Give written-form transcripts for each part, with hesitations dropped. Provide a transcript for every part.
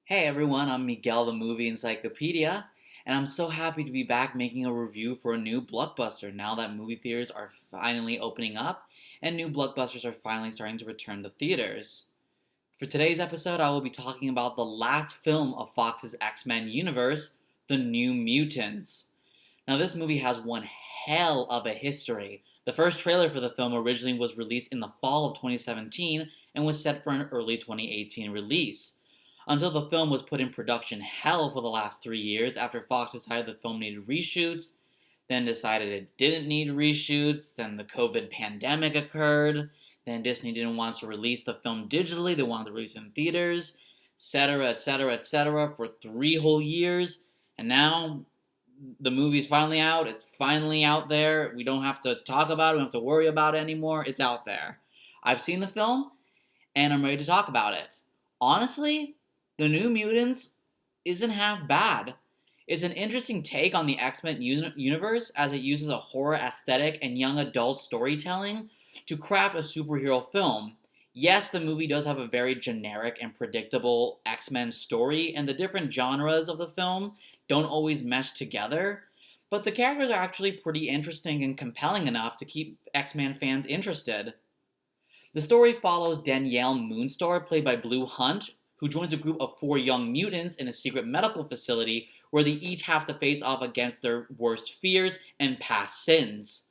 Hey everyone, I'm Miguel the Movie Encyclopedia, and I'm so happy to be back making a review for a new blockbuster now that movie theaters are finally opening up and new blockbusters are finally starting to return to theaters. For today's episode, I will be talking about the last film of Fox's X-Men universe, The New Mutants. Now, this movie has one hell of a history. The first trailer for the film originally was released in the fall of 2017 and was set for an early 2018 release until the film was put in production hell for the last 3 years after Fox decided the film needed reshoots, then decided it didn't need reshoots, then the COVID pandemic occurred, then Disney didn't want to release the film digitally, they wanted to release it in theaters, etc., etc., etc., for 3 whole years, and now the movie's finally out, it's finally out there, we don't have to talk about it, we don't have to worry about it anymore, it's out there. I've seen the film, and I'm ready to talk about it. Honestly, The New Mutants isn't half bad. It's an interesting take on the X-Men universe as it uses a horror aesthetic and young adult storytelling to craft a superhero film. Yes, the movie does have a very generic and predictable X-Men story, and the different genres of the film don't always mesh together, but the characters are actually pretty interesting and compelling enough to keep X-Men fans interested. The story follows Danielle Moonstar, played by Blue Hunt, who joins a group of 4 young mutants in a secret medical facility where they each have to face off against their worst fears and past sins.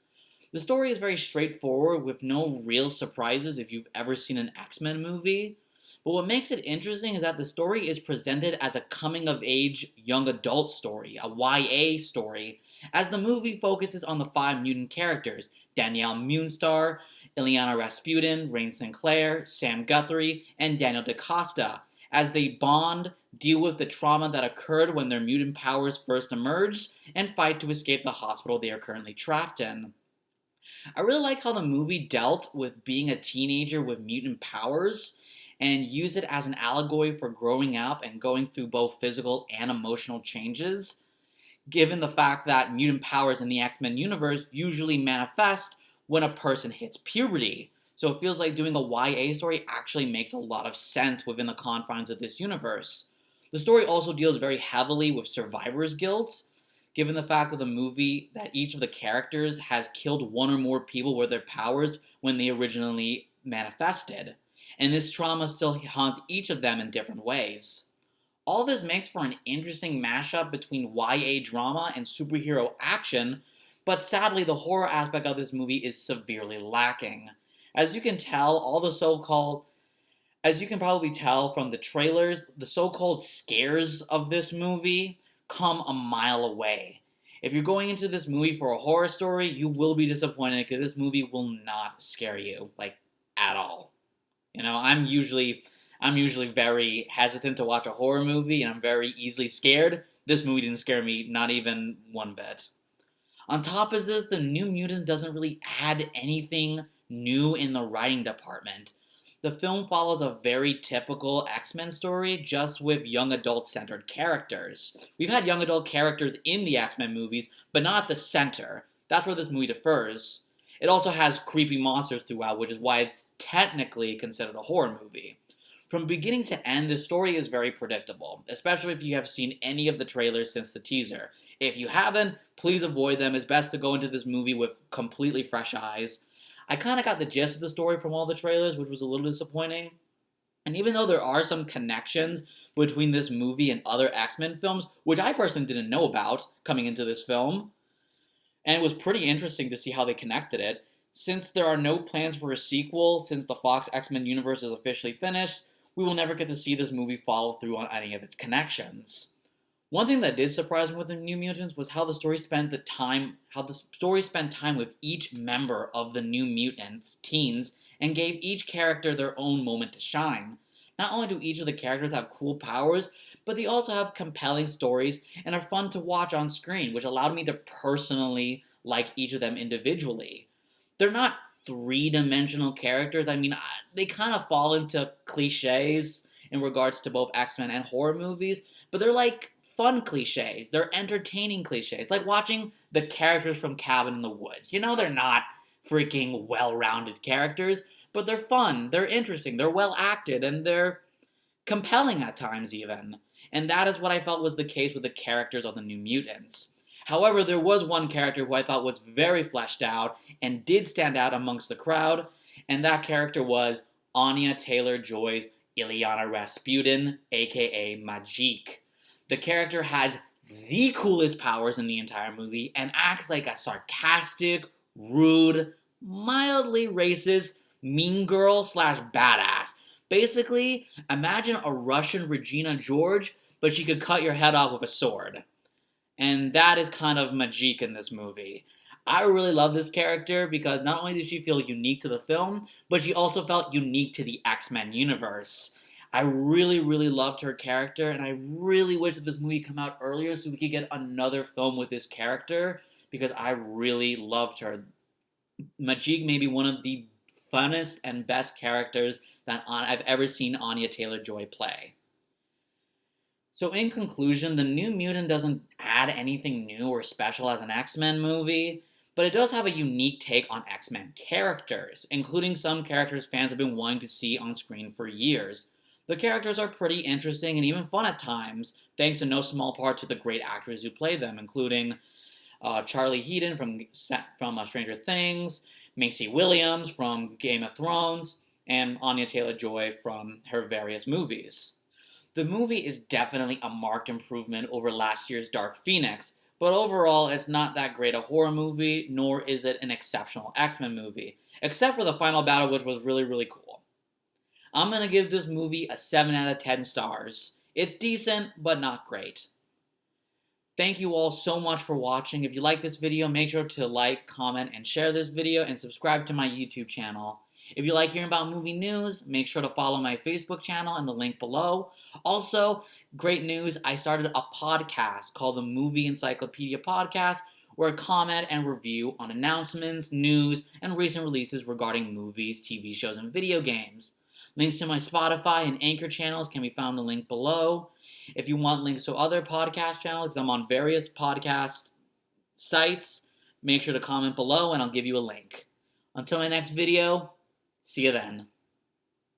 The story is very straightforward with no real surprises if you've ever seen an X-Men movie, but what makes it interesting is that the story is presented as a coming-of-age young adult story, a YA story, as the movie focuses on the 5 mutant characters, Danielle Moonstar, Ileana Rasputin, Rain Sinclair, Sam Guthrie, and Daniel DaCosta, as they bond, deal with the trauma that occurred when their mutant powers first emerged, and fight to escape the hospital they are currently trapped in. I really like how the movie dealt with being a teenager with mutant powers, and used it as an allegory for growing up and going through both physical and emotional changes, given the fact that mutant powers in the X-Men universe usually manifest when a person hits puberty. So it feels like doing a YA story actually makes a lot of sense within the confines of this universe. The story also deals very heavily with survivor's guilt, given the fact of the movie that each of the characters has killed one or more people with their powers when they originally manifested, and this trauma still haunts each of them in different ways. All this makes for an interesting mashup between YA drama and superhero action, but sadly the horror aspect of this movie is severely lacking. As you can tell, as you can probably tell from the trailers, the so-called scares of this movie come a mile away. If you're going into this movie for a horror story, you will be disappointed because this movie will not scare you, like, at all. You know, I'm usually very hesitant to watch a horror movie, and I'm very easily scared. This movie didn't scare me, not even one bit. On top of this, The New Mutants doesn't really add anything new in the writing department. The film follows a very typical X-Men story, just with young adult-centered characters. We've had young adult characters in the X-Men movies, but not at the center. That's where this movie differs. It also has creepy monsters throughout, which is why it's technically considered a horror movie. From beginning to end, the story is very predictable, especially if you have seen any of the trailers since the teaser. If you haven't, please avoid them. It's best to go into this movie with completely fresh eyes. I kind of got the gist of the story from all the trailers, which was a little disappointing. And even though there are some connections between this movie and other X-Men films, which I personally didn't know about coming into this film, and it was pretty interesting to see how they connected it, since there are no plans for a sequel since the Fox X-Men universe is officially finished, we will never get to see this movie follow through on any of its connections. One thing that did surprise me with the New Mutants was how the story spent time with each member of the New Mutants teens and gave each character their own moment to shine. Not only do each of the characters have cool powers, but they also have compelling stories and are fun to watch on screen, which allowed me to personally like each of them individually. They're not three-dimensional characters. I mean, they kind of fall into cliches in regards to both X-Men and horror movies, but they're like fun cliches. They're entertaining cliches. Like watching the characters from Cabin in the Woods. You know they're not freaking well-rounded characters, but they're fun, they're interesting, they're well acted, and they're compelling at times even. And that is what I felt was the case with the characters of the New Mutants. However, there was one character who I thought was very fleshed out and did stand out amongst the crowd, and that character was Anya Taylor-Joy's Illyana Rasputin, aka Majik. The character has the coolest powers in the entire movie and acts like a sarcastic, rude, mildly racist, mean girl slash badass. Basically, imagine a Russian Regina George, but she could cut your head off with a sword. And that is kind of Majik in this movie. I really love this character because not only did she feel unique to the film, but she also felt unique to the X-Men universe. I really, really loved her character, and I really wish that this movie come out earlier so we could get another film with this character because I really loved her. Majik may be one of the funnest and best characters that I've ever seen Anya Taylor-Joy play. So in conclusion, The New Mutant doesn't add anything new or special as an X-Men movie, but it does have a unique take on X-Men characters, including some characters fans have been wanting to see on screen for years. The characters are pretty interesting and even fun at times, thanks in no small part to the great actors who play them, including Charlie Heaton from Stranger Things, Maisie Williams from Game of Thrones, and Anya Taylor-Joy from her various movies. The movie is definitely a marked improvement over last year's Dark Phoenix, but overall it's not that great a horror movie, nor is it an exceptional X-Men movie, except for the final battle, which was really, really cool. I'm going to give this movie a 7 out of 10 stars. It's decent, but not great. Thank you all so much for watching. If you like this video, make sure to like, comment, and share this video, and subscribe to my YouTube channel. If you like hearing about movie news, make sure to follow my Facebook channel and the link below. Also, great news, I started a podcast called the Movie Encyclopedia Podcast, where I comment and review on announcements, news, and recent releases regarding movies, TV shows, and video games. Links to my Spotify and Anchor channels can be found in the link below. If you want links to other podcast channels, because I'm on various podcast sites, make sure to comment below and I'll give you a link. Until my next video, see you then.